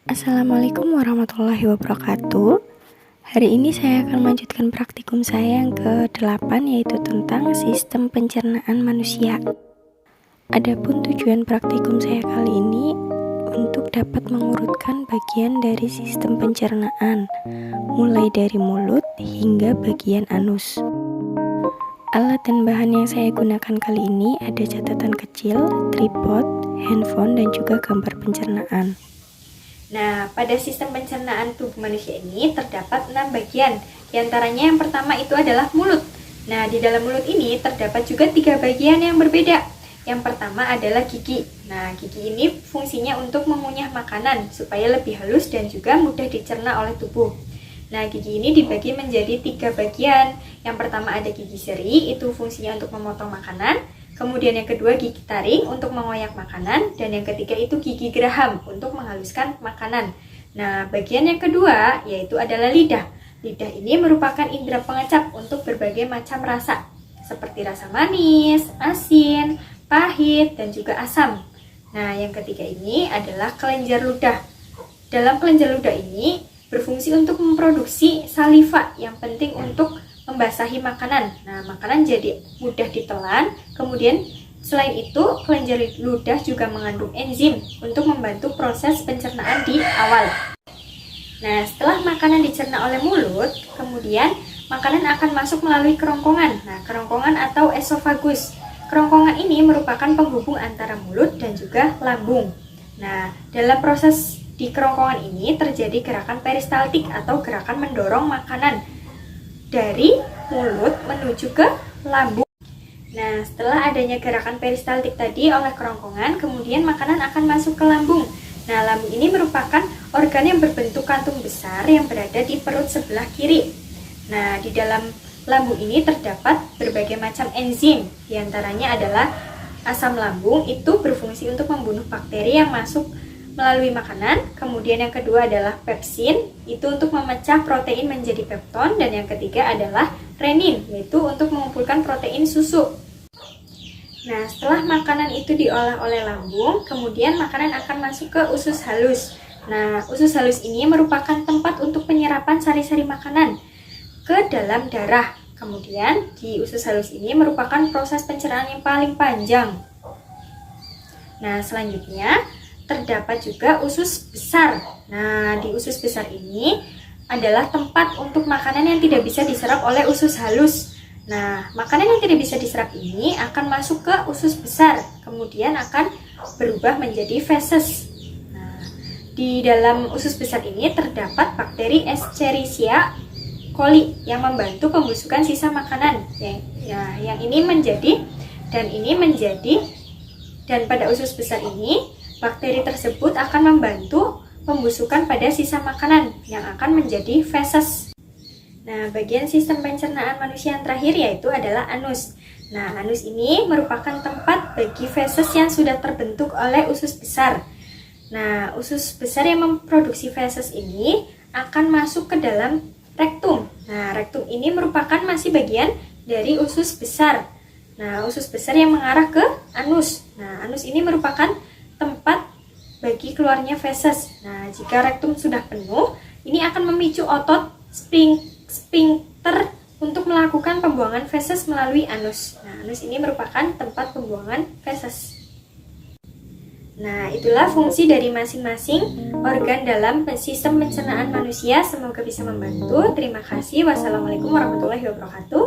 Assalamualaikum warahmatullahi wabarakatuh. Hari ini saya akan melanjutkan praktikum saya yang ke-8, yaitu tentang sistem pencernaan manusia. Adapun tujuan praktikum saya kali ini untuk dapat mengurutkan bagian dari sistem pencernaan, mulai dari mulut hingga bagian anus. Alat dan bahan yang saya gunakan kali ini ada catatan kecil, tripod, handphone, dan juga gambar pencernaan. Nah, pada sistem pencernaan tubuh manusia ini terdapat 6 bagian. Di antaranya yang pertama itu adalah mulut. Nah, di dalam mulut ini terdapat juga 3 bagian yang berbeda. Yang pertama adalah gigi. Nah, gigi ini fungsinya untuk mengunyah makanan supaya lebih halus dan juga mudah dicerna oleh tubuh. Nah, gigi ini dibagi menjadi 3 bagian. Yang pertama ada gigi seri, itu fungsinya untuk memotong makanan. Kemudian yang kedua gigi taring untuk mengoyak makanan, dan yang ketiga itu gigi geraham untuk menghaluskan makanan. Nah, bagian yang kedua yaitu adalah lidah. Lidah ini merupakan indera pengecap untuk berbagai macam rasa, seperti rasa manis, asin, pahit, dan juga asam. Nah, yang ketiga ini adalah kelenjar ludah. Dalam kelenjar ludah ini berfungsi untuk memproduksi saliva yang penting untuk membasahi makanan. Nah, makanan jadi mudah ditelan. Kemudian selain itu, kelenjar ludah juga mengandung enzim untuk membantu proses pencernaan di awal. Nah, setelah makanan dicerna oleh mulut, kemudian makanan akan masuk melalui kerongkongan. Nah, kerongkongan atau esofagus. Kerongkongan ini merupakan penghubung antara mulut dan juga lambung. Nah, dalam proses di kerongkongan ini terjadi gerakan peristaltik atau gerakan mendorong makanan dari mulut menuju ke lambung. Nah, setelah adanya gerakan peristaltik tadi oleh kerongkongan, kemudian makanan akan masuk ke lambung. Nah, lambung ini merupakan organ yang berbentuk kantung besar yang berada di perut sebelah kiri. Nah, di dalam lambung ini terdapat berbagai macam enzim. Di antaranya adalah asam lambung, itu berfungsi untuk membunuh bakteri yang masuk melalui makanan. Kemudian yang kedua adalah pepsin, itu untuk memecah protein menjadi pepton, dan yang ketiga adalah renin, yaitu untuk mengumpulkan protein susu. Nah, setelah makanan itu diolah oleh lambung, kemudian makanan akan masuk ke usus halus. Nah, usus halus ini merupakan tempat untuk penyerapan sari-sari makanan ke dalam darah. Kemudian di usus halus ini merupakan proses pencernaan yang paling panjang. Nah, selanjutnya terdapat juga usus besar. Nah, di usus besar ini adalah tempat untuk makanan yang tidak bisa diserap oleh usus halus. Nah, makanan yang tidak bisa diserap ini akan masuk ke usus besar, kemudian akan berubah menjadi feses. Nah, di dalam usus besar ini terdapat bakteri Escherichia coli yang membantu pembusukan sisa makanan. Yang ini menjadi dan pada usus besar ini bakteri tersebut akan membantu pembusukan pada sisa makanan yang akan menjadi feses. Nah, bagian sistem pencernaan manusia yang terakhir yaitu adalah anus. Nah, anus ini merupakan tempat bagi feses yang sudah terbentuk oleh usus besar. Nah, usus besar yang memproduksi feses ini akan masuk ke dalam rektum. Nah, rektum ini merupakan masih bagian dari usus besar. Nah, usus besar yang mengarah ke anus. Nah, anus ini merupakan tempat bagi keluarnya feses. Nah, jika rektum sudah penuh, ini akan memicu otot sphincter untuk melakukan pembuangan feses melalui anus. Nah, anus ini merupakan tempat pembuangan feses. Nah, itulah fungsi dari masing-masing organ dalam sistem pencernaan manusia. Semoga bisa membantu. Terima kasih. Wassalamualaikum warahmatullahi wabarakatuh.